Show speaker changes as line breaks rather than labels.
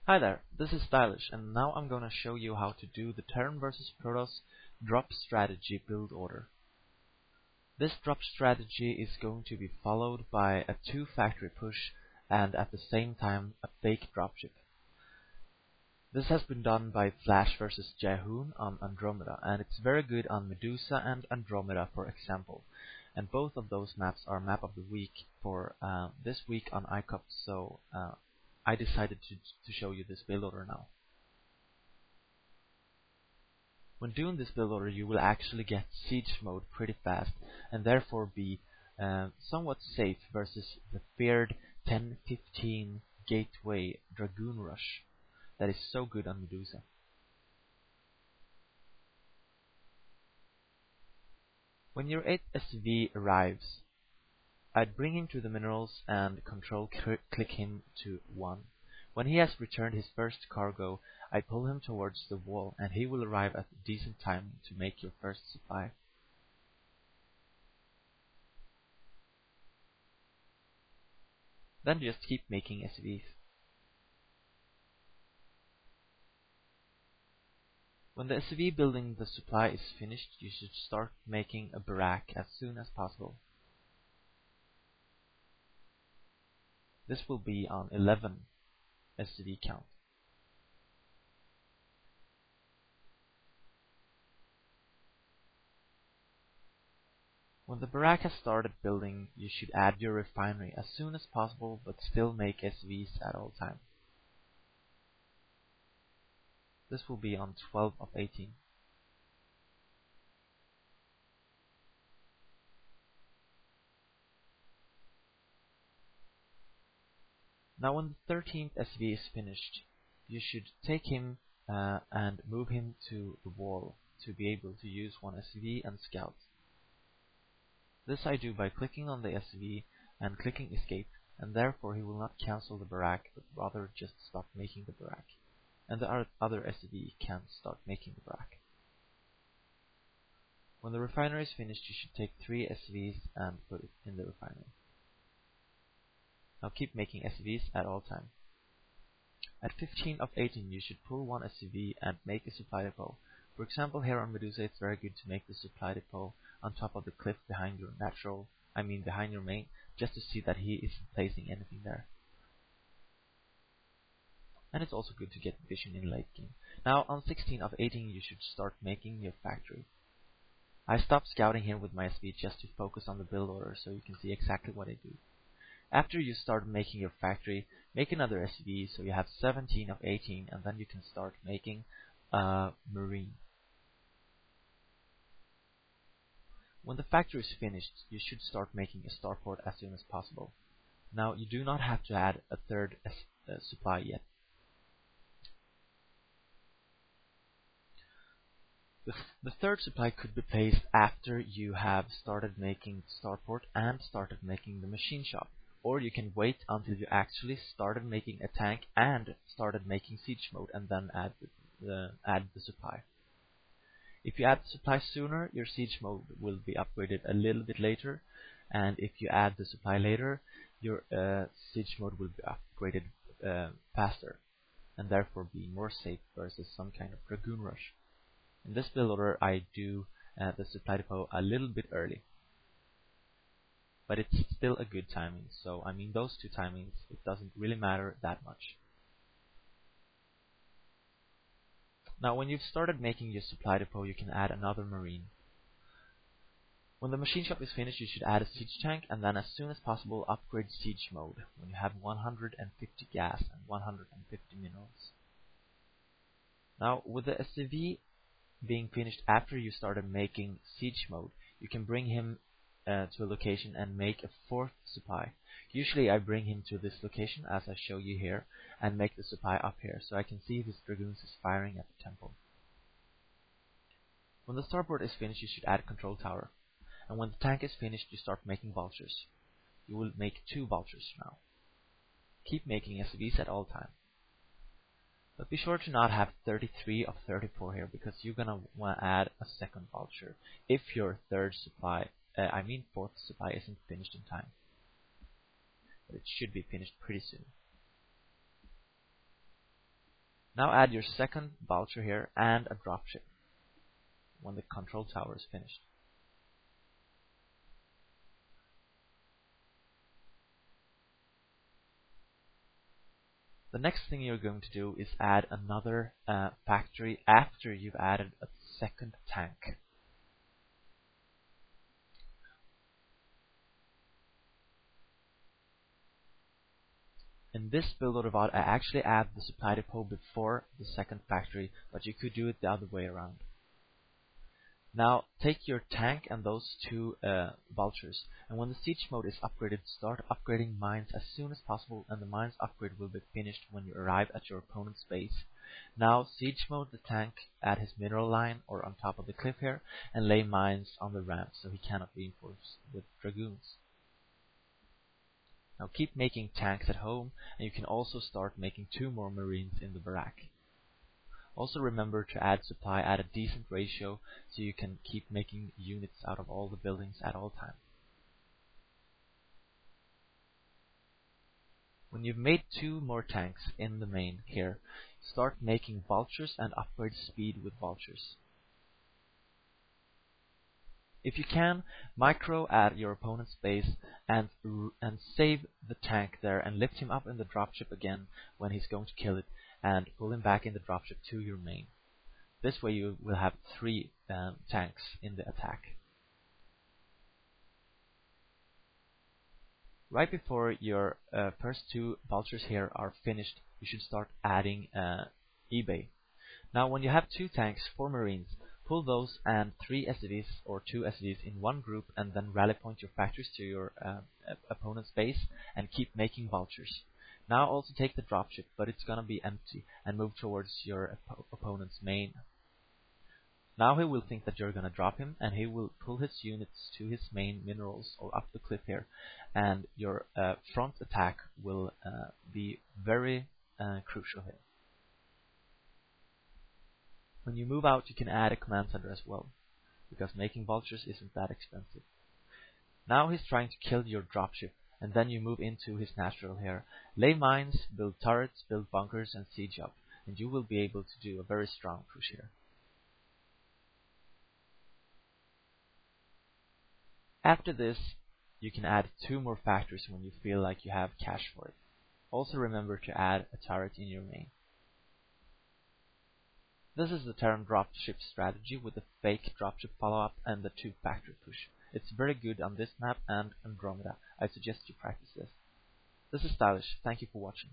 Hi there, this is Stylish, and now I'm gonna show you how to do the Terran vs Protoss drop strategy build order. This drop strategy is going to be followed by a 2 factory push and at the same time a fake dropship. This has been done by Flash vs Jahoon on Andromeda, and it's very good on Medusa and Andromeda, for example. And both of those maps are map of the week for this week on ICOP, so I decided to show you this build order now. When doing this build order, you will actually get siege mode pretty fast, and therefore be somewhat safe versus the feared 10-15 gateway Dragoon Rush that is so good on Medusa. When your 8th SV arrives, I'd bring him to the minerals and control click him to 1. When he has returned his first cargo, I pull him towards the wall, and he will arrive at a decent time to make your first supply. Then just keep making SVs. When the SV building the supply is finished, you should start making a barrack as soon as possible. This will be on 11 SV count. When the barrack has started building, you should add your refinery as soon as possible, but still make SVs at all times. This will be on 12 of 18. Now when the 13th SV is finished, you should take him and move him to the wall to be able to use one SV and scout. This I do by clicking on the SV and clicking escape, and therefore he will not cancel the barrack, but rather just stop making the barrack. And the other SV can start making the barrack. When the refinery is finished, you should take 3 SVs and put it in the refinery. Now keep making SVs at all times. At 15 of 18 you should pull one SV and make a supply depot. For example, here on Medusa it's very good to make the supply depot on top of the cliff behind your behind your main, just to see that he isn't placing anything there. And it's also good to get vision in late game. Now on 16 of 18 you should start making your factory. I stopped scouting here with my SV just to focus on the build order so you can see exactly what I do. After you start making your factory, make another SV so you have 17 of 18, and then you can start making a marine. When the factory is finished, you should start making a starport as soon as possible. Now you do not have to add a third supply yet. The third supply could be placed after you have started making starport and started making the machine shop. Or you can wait until you actually started making a tank and started making siege mode and then add the supply. If you add the supply sooner, your siege mode will be upgraded a little bit later, and if you add the supply later, your siege mode will be upgraded faster, and therefore be more safe versus some kind of Dragoon Rush. In this build order I do the supply depot a little bit early. But it's still a good timing, so I mean those two timings, it doesn't really matter that much. Now when you've started making your supply depot, you can add another marine. When the machine shop is finished, you should add a siege tank, and then as soon as possible upgrade siege mode when you have 150 gas and 150 minerals. Now with the SCV being finished after you started making siege mode, you can bring him to a location and make a 4th supply. Usually I bring him to this location as I show you here and make the supply up here so I can see if his dragoons is firing at the temple. When the starport is finished, you should add a control tower, and when the tank is finished you start making vultures. You will make 2 vultures now. Keep making SVs at all times. But be sure to not have 33 of 34 here, because you're gonna want to add a second vulture if your 4th supply isn't finished in time. But it should be finished pretty soon. Now add your second vulture here and a dropship when the control tower is finished. The next thing you're going to do is add another factory after you've added a second tank. In this build.FPVOD, I actually add the supply depot before the second factory, but you could do it the other way around. Now take your tank and those two vultures, and when the siege mode is upgraded, start upgrading mines as soon as possible, and the mines upgrade will be finished when you arrive at your opponent's base. Now siege mode the tank at his mineral line or on top of the cliff here, and lay mines on the ramp so he cannot reinforce with dragoons. Now keep making tanks at home, and you can also start making 2 more marines in the barrack. Also remember to add supply at a decent ratio so you can keep making units out of all the buildings at all times. When you've made 2 more tanks in the main here, start making vultures and upgrade speed with vultures. If you can, micro at your opponent's base and save the tank there and lift him up in the dropship again when he's going to kill it, and pull him back in the dropship to your main. This way you will have 3 tanks in the attack. Right before your first 2 vultures here are finished, you should start adding eBay. Now when you have 2 tanks, 4 marines, pull those and 3 SCVs or 2 SCVs in one group, and then rally point your factories to your opponent's base and keep making vultures. Now also take the dropship, but it's gonna be empty, and move towards your opponent's main. Now he will think that you're gonna drop him, and he will pull his units to his main minerals or up the cliff here, and your front attack will be very crucial here. When you move out, you can add a command center as well, because making vultures isn't that expensive. Now he's trying to kill your dropship, and then you move into his natural here. Lay mines, build turrets, build bunkers, and siege up, and you will be able to do a very strong push here. After this, you can add 2 more factories when you feel like you have cash for it. Also remember to add a turret in your main. This is the Terran dropship strategy with the fake dropship follow-up and the 2 factory push. It's very good on this map and Andromeda. I suggest you practice this. This is Stylish. Thank you for watching.